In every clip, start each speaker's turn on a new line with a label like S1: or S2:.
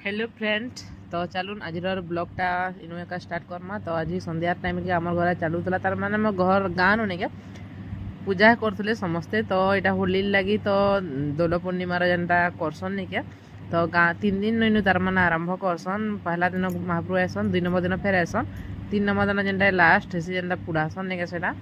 S1: Hello friend. तो चलून आज ब्लॉगटा इनु एका स्टार्ट करमा। तो आज संध्या टाइम के आम घर चलूला तार माने आम घर गाँव ने पूजा करते समस्ते। तो यहाँ होली लगी तो दोल पूर्णिमार जेनटा करसन नहीं क्या। तो गाँ 3 दिन इनु तार माने आरंभ करसन। पहला दिन महाप्रभु आसन, 2 नंबर दिन फेर आसन, 3 नंबर दिन जेनटा लास्ट है जेनटा पुड़ासन नहीं क्या।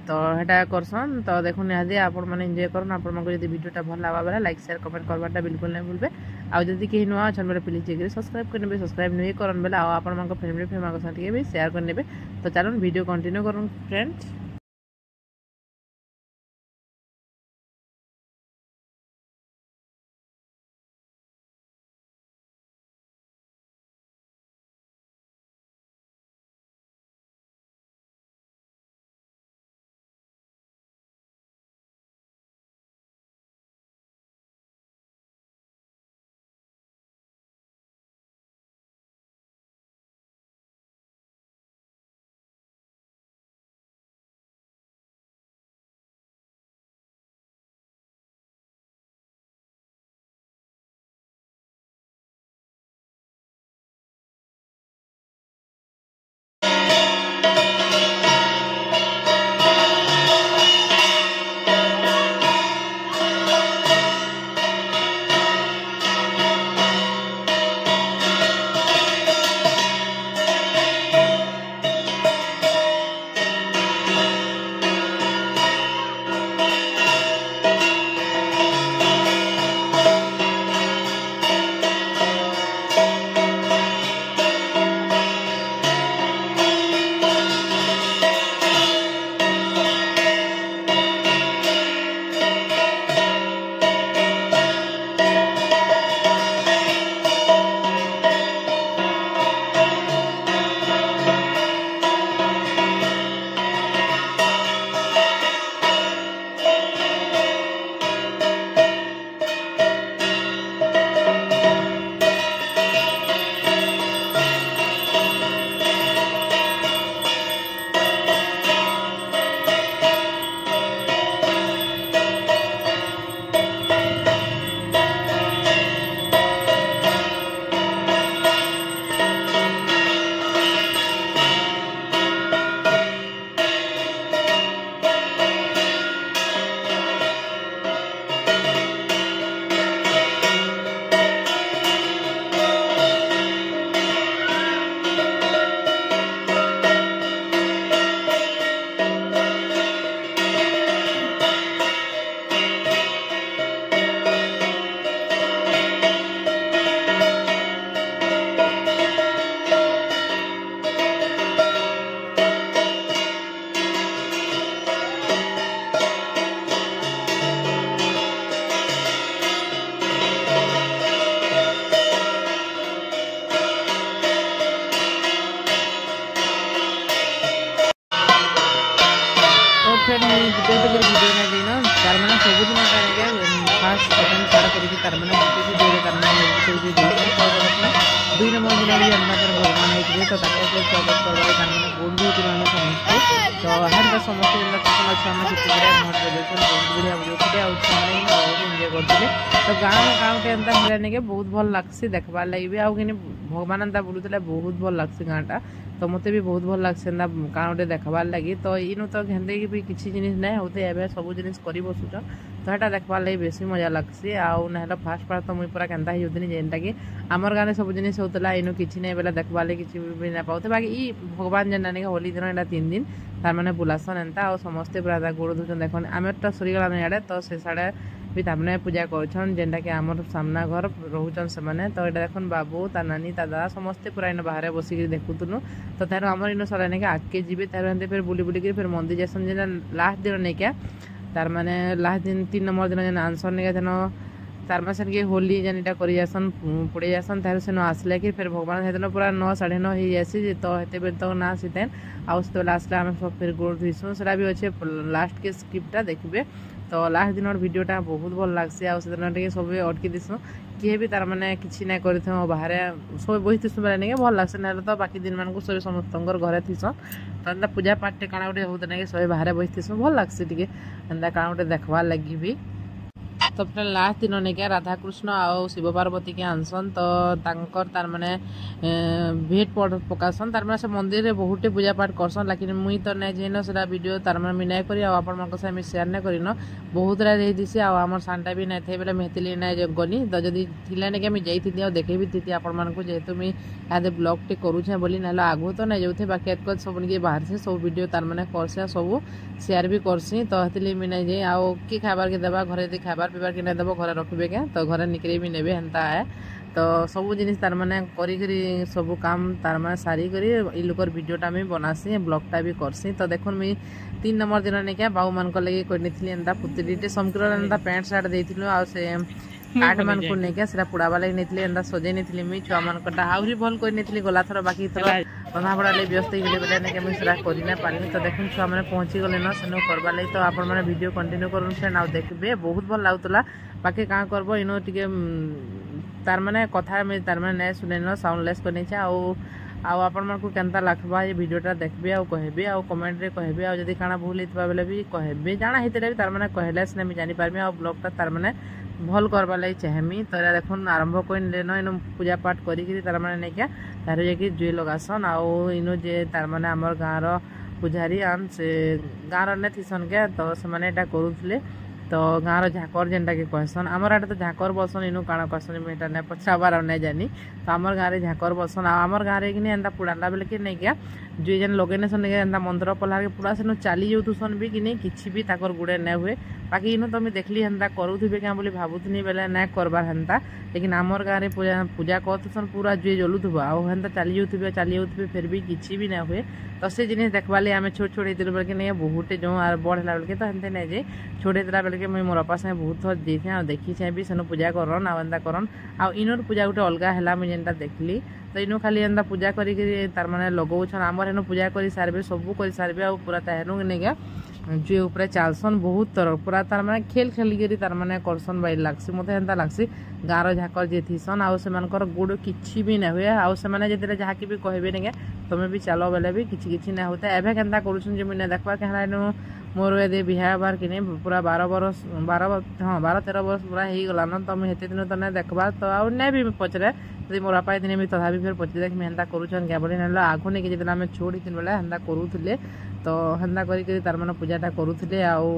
S1: तो हेटा करसन। तो देखो निहादी आपण मैंने एंजॉय करन। आपण को यदि वीडियोटा भल लगा बेला लाइक शेयर कमेंट करवाटा बिल्कुल नहीं भूलबे। आ जदि केही नुआ अछन बेले प्लीज चेक सब्सक्राइब करने सब्सक्राइब नहीं करन बेला आपण मन को फैमिली फेमा साथ भी शेयर करने। तो चलो वीडियो कंटिन्यू करन फ्रेंड्स। वीडियो नहीं दिन तार मैंने सबुदिन फास्ट सेकेंड तार करके तार मैंने 2 नंबर दिन भी भगवान होते तो स्वागत करवा बंधु समस्ते। तो हर समस्त एंजॉय करते। तो गाँव के एंता मिलाने बहुत भल लगसी देखबार लगे आउ कि भगवान एंता बुलूले बहुत भल लगसी गाँटा। तो मत भी बहुत भल लगसे गाँव देखबार लगी। तो इनु तो घेंदे भी किसी जिनिस नहीं होते एवं सब जिनिस कर बसुच। तो यहाँ देखबार लगी बेसी मजा लगसी। आउ ना फास्ट फास्ट तो मुझे पूरा केन्ता ही होती जेनटा कि आमर गाँव सब जिनिस होता इनु किसी नहीं बेला देखबार लगे किसी भी ना पाते। बाकी ई भगवान जेना नहीं होली दिन यहाँ 3 दिन तार मैंने बुलासन एंता और समस्ते पूरा गोड़ धुचन देख आम तो सरीगलान इे। तो से साढ़े भी तामने पूजा करछन जेनटा कि आमर सामना घर रोचन से मैंने। तो यहाँ देख बाबू ता नानी ता दादा समस्ते पूरा इन बाहर बसिक देखुलु। तो तार आमर इन सारा नहीं आगे जी तार फिर बुली बुलिक फिर मंदिर जासन जेना लास्ट दिन नहीं क्या। तार मैंने लास्ट दिन 3 नंबर दिन जेना आंसर नहीं क्या तार में से होली जेनटा कर पड़े जासन तार से आसले कि फिर भगवान से पूरा 9 साढ़े 9 हो जासी। तो हेते बेल तक ना आसीतेन आसते बेला आसले आम सब फिर गोड़ धुईसुँ से भी अच्छे लास्ट के स्क्रिप्टा देखिए। तो लास्ट दिन भिडियोटा बहुत भल लगसी। आ दिन सब अटकी दिसुँ किए भी तार मैंने किसी ना कर बाहर सब बही थी बेले नहीं भल लगसे ना। तो बाकी दिन मानक सब समस्त घरे थीसन। तो एंता पूजा पाठ काଣା गोटे होता ना सब बाहर बही थीसन भल लगसी टे एंता काଣା गोटे देखबार लगी भी। तो फिर लास्ट दिन नहीं क्या राधा कृष्ण आउ शिव पार्वती के आनसन तो तार माने भेट पकासन तार माने से मंदिर रे बहुते पूजा पाठ करसन लेकिन मुई तो नहीं जेन से वीडियो तार माने मी नहीं करी आपण मन से शेयर नहीं करिन बहुत रा दे दिसी आ हमर सानटा भी नहीं थे बेले मेहतिली नहीं गनी तो जदी थिले ने के मी जाई थी देखे भी थी आपण मन को जेहेतु मी आदे ब्लॉग टे करूछे बोली ना आगु तो नहीं जाउथे बाकी एतक सब के बाहर से सब वीडियो तार माने करसे सब शेयर भी करसी तो हतली मी नहीं जे आ की खाबार के देबा घरे दे खाबार पीबार के नहीं देबो घरे रखबे के तो घरे निकरे भी नेबे हंता है तो सब जिनिस तार माने करी करी सब काम तार माने सारी करी इ लोकर वीडियोटा मी बनासी ब्लॉगटा भी करसी तो देखुन मी 3 नंबर दिन ने क्या बाऊ मन को लगे कोइ निथली एंदा पुतलीटे समग्र एंदा पैंट शर्ट देथिलो आ से काट मन को ने क्या सेरा पुडावा लगे नेथली एंदा सजे नेथली मी छुआ मन कोटा आउरी भल कोइ नेथली गला थरो बाकी थरो रंधा बड़ा ले व्यस्त गेले बेले ने के मी सेरा करि ना पानी तो देखुन छुआ माने पहुंची गले न सेनो करबा ले तो आपण माने वीडियो कंटिन्यू करूँ फ्रेंड आ देखबे बहुत भल लागतला बाकी का करबो इनो टिके तार माने कथा में तार माने नै सुने न साउंडलेस करने छा आउ आपण मन को केनता लागबा ये वीडियोटा देखबे आ कहबे आ कमेंट रे कहबे आ जदी काना भूल हितबा बेले भी कहबे जाना हितले भी तार माने कहलेस ने मी जानि पारबे आ ब्लॉगटा तार माने भल करबा लई चाहमी तो देखुन आरंभ कोइन लेन इनो पूजा पाठ करी कि तार माने नै क्या तार जे कि जुई लगासन आ इनो जे तार माने हमर गाँर पुजारी आन से गाँर ने थिसन के तो से माने एटा करूथले तो गाँव झाकर जेनटा के कहसन आमर आटे तो झाकर बसन इनु काण कहसन मेटा ने पछाबार नहीं जानी तो आमर गाँव झाकर बसन आमर गाँव कि एंता पुड़ाला बेले कि नहीं क्या जो जेन लगे सन एंता मंत्र पल्ला के पूरा सेनु चली जाऊसन भी कि नहीं किसी भी ताकर गुड़े नहीं हुए बाकी इनु तो देखली हेन्ता करूथे क्या बोली भावुनी बेले ना करबार हेन्ता लेकिन आमर गाँव पूजा करतुसन पूरा जुए जलुथब आंता चली जाऊे फिर भी किसी भी ना हुए तो से जिन देखवा आम छोट छोट होते बेल नहीं बहुते जो बड़ है बेल तो हेनते नहीं जे छोट होता बेल के मुझे मोर बापा सागे बहुत थर देखे देखी भी सेनु पूजा करन आंता करन आ इनर पूजा गोटे अलग है मुझे जेनटा देखली तो इनु खाली एंता पूजा करी तार माने लगौछन आमर हेनु पूजा करी सारबे सब कर सारबे आ पूरा ताहेनु ने क्या जुए ऊपर चालसन बहुत तरह पूरा तार माने खेल खेली करी तार माने करसन बाई लागसी मते हेंता लागसी गाँर झाकर जे थीसन आउ से मानकर गुड़ किछि भी ना हुए आउ से माने जेतेले जहा कि भी कहबे ने तमे भी चलो बेले भी किछि किछि ना होता एभे केनता करूछन जे मुने देखबा के हलानु मोर एदे बिहा बार कि पूरा 12 बरस 12-13 बरस पूरा हो गला न तो हेते दिन तो ना देखबा तो आउ नै भी पचरे यदि मोर बापा दिन भी तथा भी फिर पचरे देख मैं हेंता करूछन क्या बोली ना आगु ने के जेतेला हम छोड़ दिन बेले हेंता करूथले तो हेन्ता करी तार माने पूजाटा करूथले आउ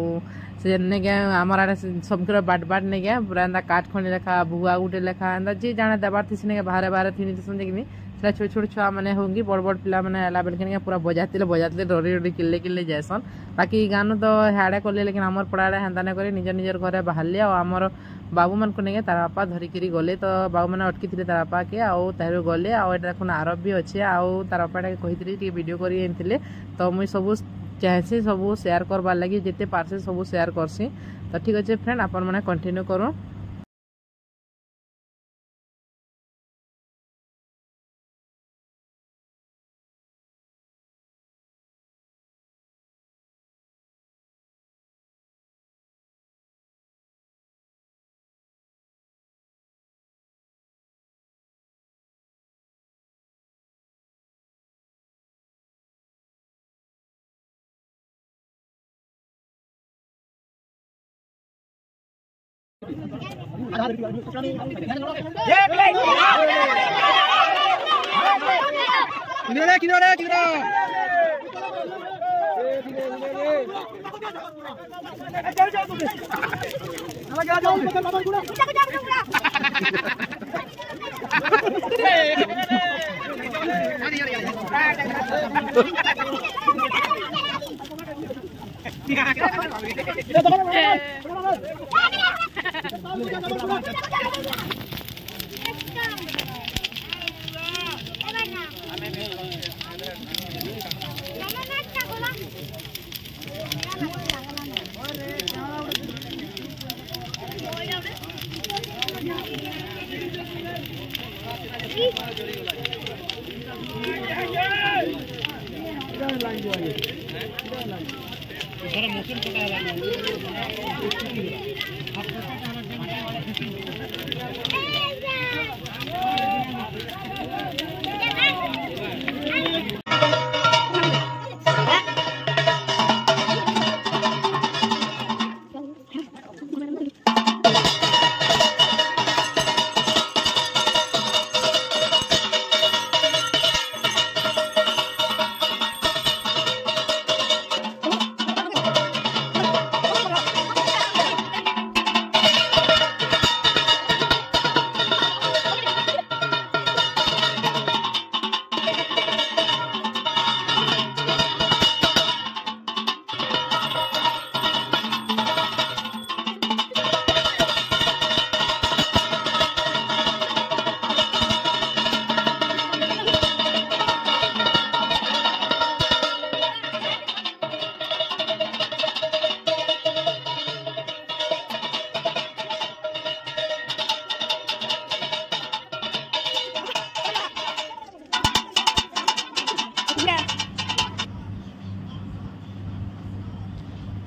S1: से ने क्या आमर आड़े सबकर बाट ने क्या पूरा एंता काठ खणी लेखा भुआ गुटे लेखा एंता जी जाने देबार थी ने बाहर बाहर थी नीचे देखनी से छोट छोट छुआ मैंने होंगी बड़ बड़ पिला मैंने आला बेल पूरा बजाते डरी डरी किले किले जासन बाकी गानु तो हाड़े कले लेकिन आमर पड़ाड़े हेन्ता नहीं करी निज निजर घर बाहर आमर बाबू मन को नहीं तार बापा धरिकी गले तो बाबू मैंने अटकी थे तार बापा के आउ तार गले आउ देखुन आरब भी अच्छे आउ तार बापा कही वीडियो कर तो मुई सब चाहे सब शेयर करवार लगी जिते पार्से सब शेयर करसी तो ठीक अच्छे फ्रेंड आपण मैंने कंटिन्यू करूँ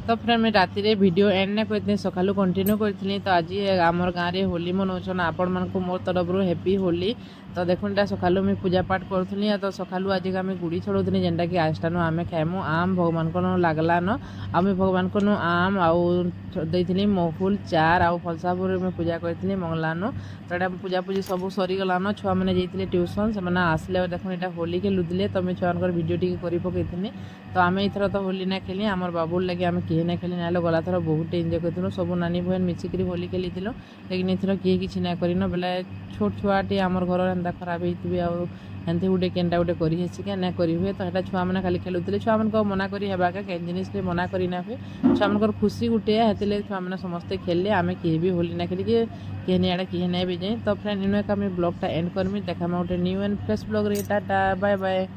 S1: तो फ्रेंड मैं राति रे वीडियो एंड ना करते सकालू कंटिन्यू करथिनी। तो आज आमर गाँव में होली मनौछन आपण मानक मोर तरफ हैप्पी होली। तो देखुन टा सकालू मैं पूजा पाठ करूँ तो सकालू आज आम गुड़ी छड़ौनी जेनटा कि आजटा आम खाइमु आम भगवान को लगला न आम भगवान को आम आउली महफुल चार आउ फलसापुर में पूजा करी मंगलान। तो यहाँ पूजा पूजी सब सरीगलान छुआ मैंने जाइए ट्यूशन से आसले देखुन यहाँ होली खेलुले तो मैं छुआ भिडियो टी कर पकई। तो आम एथर तो होली ना खेली आम बाबुर लगे आम किए ना खेली ना गला थर बहुत एंजय करूँ सब नानी बहन मिसिक होली खेली लेकिन एथर किए कि ना करन बेले छोट छुआटी आम घर एंता खराब होती एमती गोटे केनटा गोटे कर ना करी हुए। तो यहाँ छुआ मैंने खाली खेलुले छुआ मान मना कर जिनिस मना करना हुए छुआ मान खुशी गोटे हेतु छुआ मैंने समस्ते खेलले आम किए भी होली ना खेली किए नहीं आड़े किए नहीं भी जाए। तो फ्रेंड इन ब्लॉगटा एंड करमी देखा गोटे न्यू एंड फ्रेश ब्लॉग रे टाटा बाय बाय।